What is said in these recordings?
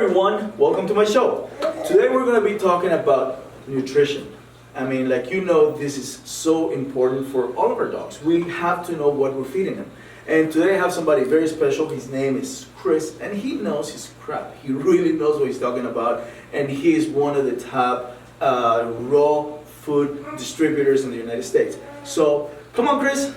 everyone, welcome to my show. Today we're going to be talking about nutrition. I mean, like you know, this is so important for all of our dogs. We have to know what we're feeding them. And today I have somebody very special. His name is Chris, and he knows his crap. He really knows what he's talking about, and he is one of the top raw food distributors in the United States. So, come on, Chris.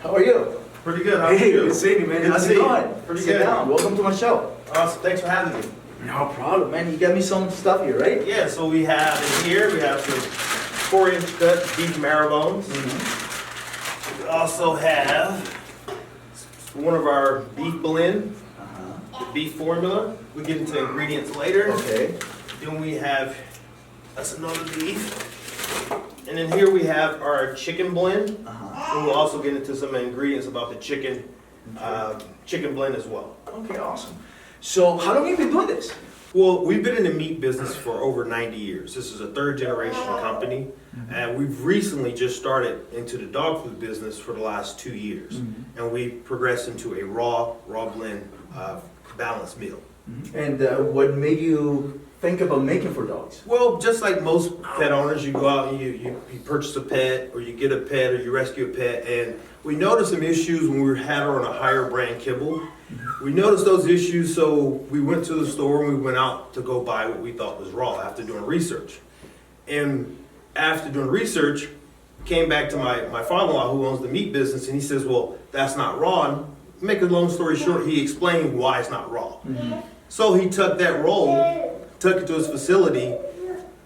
How are you? Pretty good. How are you? Hey, good seeing you, man. How's it going? Pretty Sit good. down. Welcome to my show. Awesome. Thanks for having me. No problem, man. You got me some stuff here, right? Yeah, so we have in here, we have some 4-inch cut beef marrow bones. We also have one of our beef blend, the beef formula. We get into ingredients later. Okay. Then we have, that's another beef. And then here we have our chicken blend. And we'll also get into some ingredients about the chicken, chicken blend as well. Okay, awesome. So, how long have you been doing this? Well, we've been in the meat business for over 90 years. This is a third generation company, and we've recently just started into the dog food business for the last 2 years. And we progressed into a raw blend balanced meal. And what made you think about making for dogs? Well, just like most pet owners, you go out and you purchase a pet, or you get a pet, or you rescue a pet, and we noticed some issues when we had her on a higher brand kibble. We noticed those issues, so we went to the store and we went out to go buy what we thought was raw after doing research. And after doing research, came back to my father-in-law who owns the meat business, and he says, well, that's not raw. And make a long story short, he explained why it's not raw. So he took that roll, took it to his facility.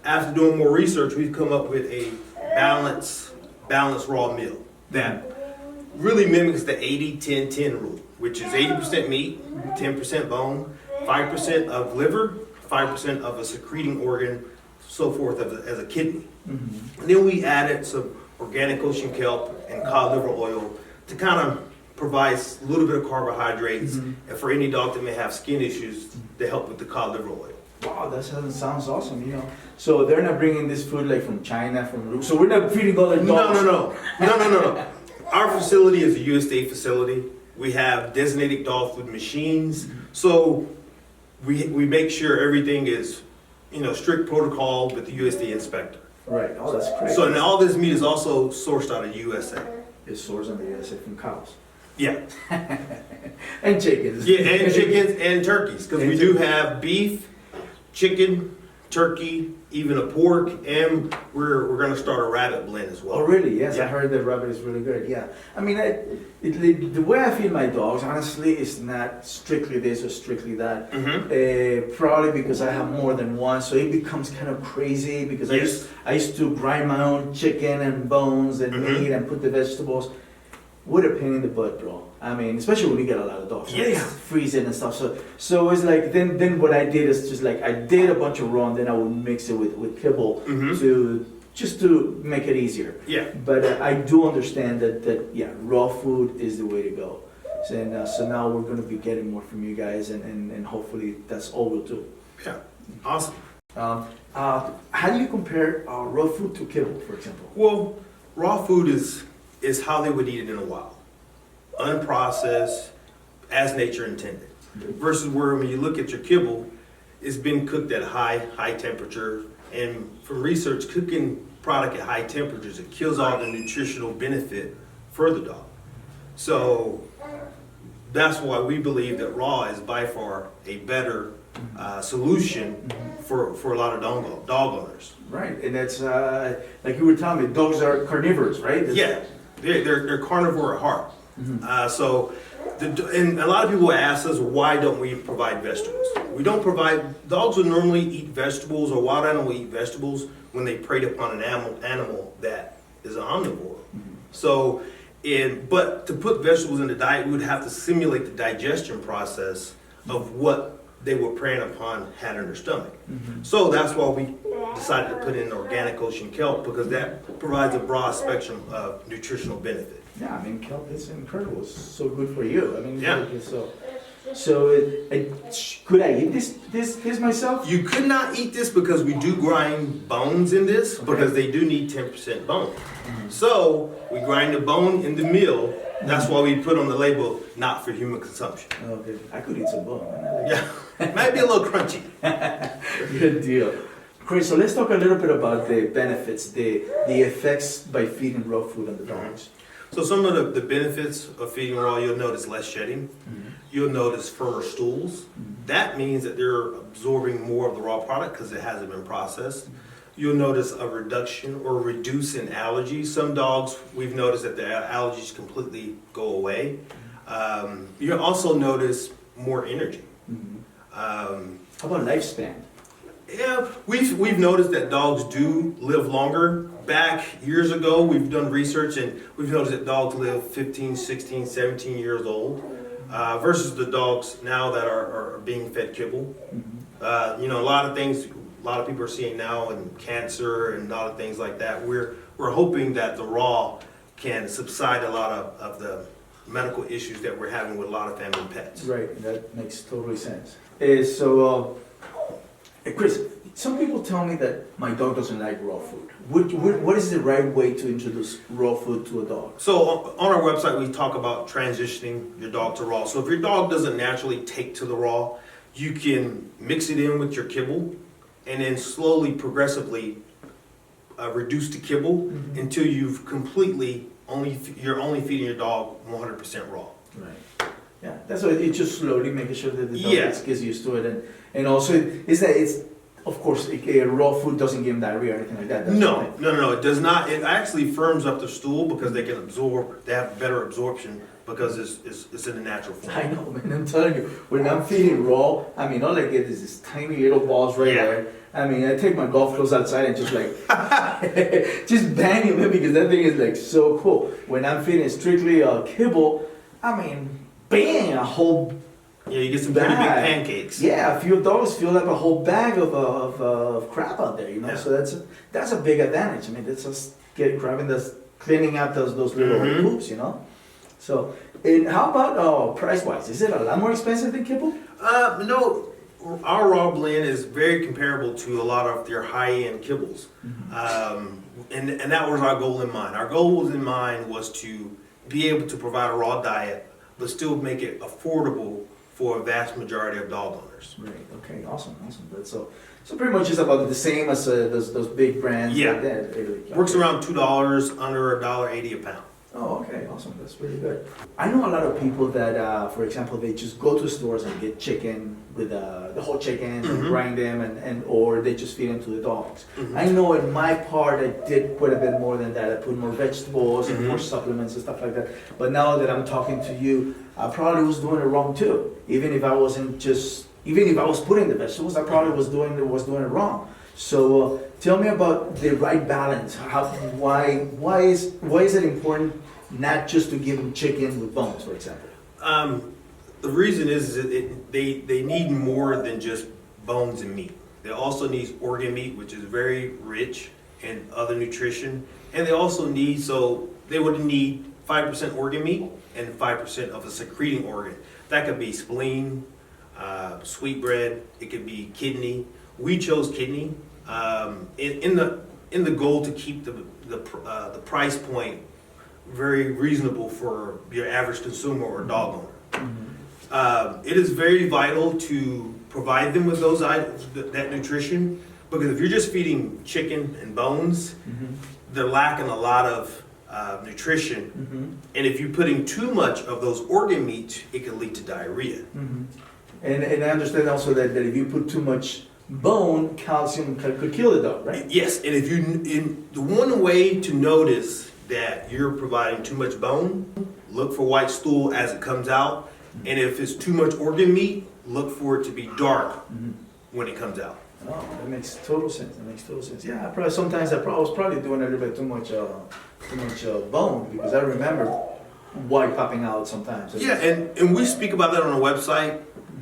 After doing more research, we've come up with a balanced raw meal that really mimics the 80-10-10 rule, which is 80% meat, 10% bone, 5% of liver, 5% of a secreting organ, so forth as a kidney. And then we added some organic ocean kelp and cod liver oil to kind of provide a little bit of carbohydrates, and for any dog that may have skin issues, to help with the cod liver oil. Wow, that sounds awesome, you know. So they're not bringing this food like from China, so we're not feeding all their dogs. No. Our facility is a USDA facility. We have designated dog food machines. So we make sure everything is, strict protocol with the USDA inspector. Right. Oh, that's great. So and all this meat is also sourced out of USA. It's sourced on the USA from cows. Yeah. And chickens. Yeah, and chickens and turkeys. Because we do have beef, chicken, turkey, even a pork, and we're going to start a rabbit blend as well. Oh, really? Yes, Yeah. I heard that rabbit is really good. Yeah. I mean, the way I feed my dogs, honestly, is not strictly this or strictly that. Probably because I have more than one, so it becomes kind of crazy because I used to grind my own chicken and bones and meat and put the vegetables. What a pain in the butt, bro. I mean, especially when you get a lot of dogs. Yes. Freeze it and stuff. So it's like, then what I did is just like, I did a bunch of raw and then I would mix it with kibble to make it easier. Yeah. But I do understand that raw food is the way to go. So now we're going to be getting more from you guys and hopefully that's all we'll do. Yeah. Awesome. How do you compare raw food to kibble, for example? Well, raw food is how they would eat it in the wild. Unprocessed, as nature intended. Versus where when you look at your kibble, it's been cooked at high temperature. And from research, cooking product at high temperatures, it kills all the nutritional benefit for the dog. So that's why we believe that raw is by far a better solution for a lot of dog owners. Right, and that's like you were telling me, dogs are carnivores, right? Yeah, they're carnivore at heart. And a lot of people ask us, why don't we provide vegetables? We don't provide, dogs would normally eat vegetables, or wild animals eat vegetables when they preyed upon an animal that is an omnivore. So, but to put vegetables in the diet, we would have to simulate the digestion process of what they were preying upon had in their stomach. So that's why we decided to put in organic ocean kelp, because that provides a broad spectrum of nutritional benefit. Yeah, I mean, kelp is incredible. It's so good for you. I mean, Yeah. so So could I eat this myself? You could not eat this because we do grind bones in this because they do need 10% bone. So we grind the bone in the meal. That's why we put on the label, not for human consumption. Okay, I could eat some bone. Man. Yeah, it might be a little crunchy. Good deal. Chris, so let's talk a little bit about the benefits, the effects by feeding raw food on the dogs. So some of the benefits of feeding raw, you'll notice less shedding. You'll notice firmer stools. That means that they're absorbing more of the raw product because it hasn't been processed. You'll notice a reduction or reduce in allergies. Some dogs, we've noticed that their allergies completely go away. You'll also notice more energy. How about lifespan? Yeah, we've noticed that dogs do live longer. Back years ago, we've done research and we've noticed that dogs live 15, 16, 17 years old versus the dogs now that are being fed kibble. You know, a lot of things, a lot of people are seeing now and cancer and a lot of things like that. We're hoping that the raw can subside a lot of the medical issues that we're having with a lot of family pets. Right, that makes total sense. Chris, some people tell me that my dog doesn't like raw food. What is the right way to introduce raw food to a dog? So on our website, we talk about transitioning your dog to raw. So if your dog doesn't naturally take to the raw, you can mix it in with your kibble and then slowly, progressively reduce the kibble until you've completely you're only feeding your dog 100% raw. Right. Yeah, that's what it's just slowly making sure that the dog gets used to it, and also it's of course raw food doesn't give them diarrhea or anything like that. No, it does not. It actually firms up the stool because they can absorb. They have better absorption because it's in the natural form. I know, man. I'm telling you, when I'm feeding raw, I mean, all I get is these tiny little balls right there. I mean, I take my golf clubs outside and just like, just bang it because that thing is like so cool. When I'm feeding strictly kibble, I mean, bang, a whole you get some pretty big pancakes. Yeah, a few dogs fill up a whole bag of crap out there, you know. So that's a big advantage. I mean, that's just cleaning out those little poops, you know. So, and how about price wise? Is it a lot more expensive than kibble? No. Our raw blend is very comparable to a lot of your high-end kibbles. And that was our goal in mind. Our goal in mind was to be able to provide a raw diet, but still make it affordable for a vast majority of dog owners. Right, okay, awesome. But so pretty much it's about the same as those big brands. Yeah, like that. Works around $2, under $1.80 a pound. Oh, okay, awesome. That's pretty good. I know a lot of people that, for example, they just go to stores and get chicken with the whole chicken and grind them, and or they just feed them to the dogs. I know in my part I did quite a bit more than that. I put more vegetables and more supplements and stuff like that. But now that I'm talking to you, I probably was doing it wrong too. Even if I was putting the vegetables, I probably was doing it wrong. So tell me about the right balance. Why is it important not just to give them chicken with bones, for example? The reason is they need more than just bones and meat. They also need organ meat, which is very rich in other nutrition, and they also need they would need 5% organ meat and 5% of a secreting organ. That could be spleen, sweetbread. It could be kidney. We chose kidney in the goal to keep the price point very reasonable for your average consumer or dog owner. It is very vital to provide them with those items, that nutrition, because if you're just feeding chicken and bones, they're lacking a lot of nutrition, and if you're putting too much of those organ meats, it can lead to diarrhea. And I understand also that if you put too much bone, calcium could kill the dog, right? Yes, and the one way to notice that you're providing too much bone, look for white stool as it comes out, and if it's too much organ meat, look for it to be dark when it comes out. Oh, that makes total sense. Yeah, sometimes I was probably doing a little bit too much bone, because I remember white popping out sometimes. Yeah, and we speak about that on our website,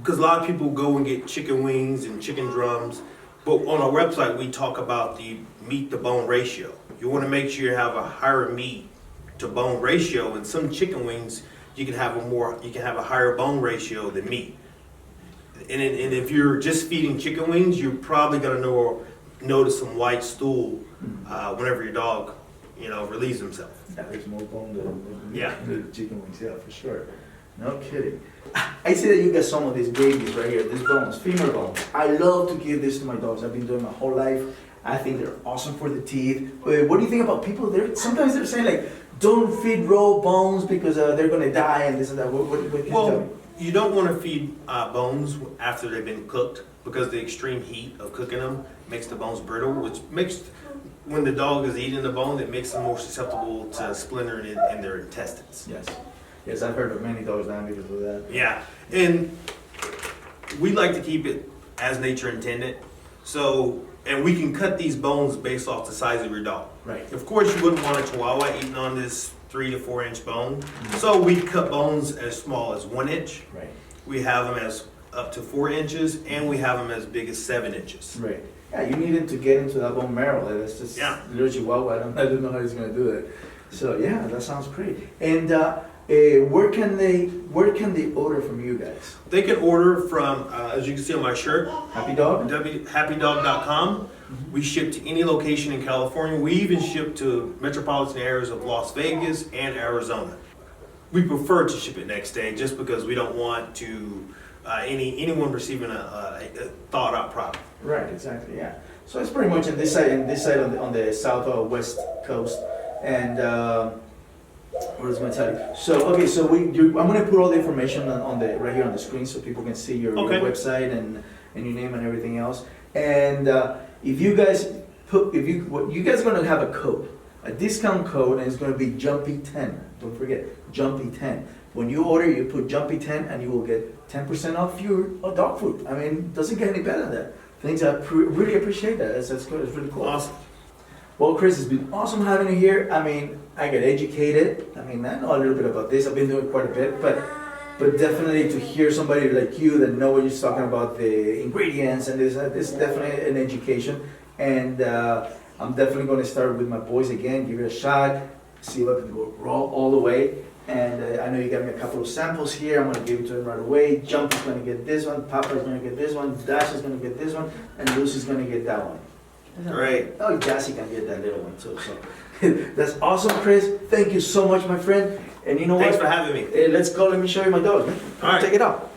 because a lot of people go and get chicken wings and chicken drums, but on our website we talk about the meat to bone ratio. You want to make sure you have a higher meat to bone ratio, and some chicken wings you can have a higher bone ratio than meat. And if you're just feeding chicken wings, you're probably gonna notice some white stool whenever your dog, relieves himself. Yeah, there's more bone than Yeah. the chicken wings, yeah, for sure. No kidding. I see that you got some of these babies right here, these bones, femur bones. I love to give this to my dogs. I've been doing my whole life. I think they're awesome for the teeth. What do you think about people there? Sometimes they're saying like, don't feed raw bones because they're gonna die and this and that. What can you tell me? You don't want to feed bones after they've been cooked because the extreme heat of cooking them makes the bones brittle, which makes, when the dog is eating the bone, it makes them more susceptible to splintering in their intestines. Yes, I've heard of many dogs dying because of that. Yeah, and we like to keep it as nature intended. So, and we can cut these bones based off the size of your dog. Right. Of course, you wouldn't want a Chihuahua eating on this 3 to 4 inch bone. So we cut bones as small as 1 inch. Right. We have them as up to 4 inches, and we have them as big as 7 inches. Right. Yeah, you need it to get into that bone marrow. Like, that's just little Chihuahua. I don't know how he's gonna do that. So yeah, that sounds great. And where can they order from you guys? They can order from, as you can see on my shirt, Happy Dog? happydog.com. We ship to any location in California. We even ship to metropolitan areas of Las Vegas and Arizona. We prefer to ship it next day just because we don't want to anyone receiving a thawed out product. Right, exactly, yeah. So it's pretty much on this side on the southwest coast. And what was I going to tell you? So okay, so I'm going to put all the information on the right here on the screen so people can see your website and your name and everything else. And if you guys you guys are going to have a code, a discount code, and it's going to be Jumpy10. Don't forget Jumpy10. When you order, you put Jumpy10, and you will get 10% off your dog food. I mean, it doesn't get any better than that. Things I really appreciate that. That's good. It's really cool. Awesome. Well, Chris, it's been awesome having you here. I mean, I get educated. I mean, I know a little bit about this. I've been doing quite a bit, but definitely to hear somebody like you that know what you're talking about, the ingredients and this is definitely an education. And I'm definitely going to start with my boys again, give it a shot, see if I can go raw all the way. And I know you got me a couple of samples here. I'm going to give it to him right away. Jump is going to get this one, Papa is going to get this one, Dash is going to get this one, and Lucy's going to get that one. Great. Oh, Jassy can get that little one too. So that's awesome, Chris. Thank you so much, my friend. And you know Thanks what? for having me. Let's go. Let me show you my dog. All right. Take it out.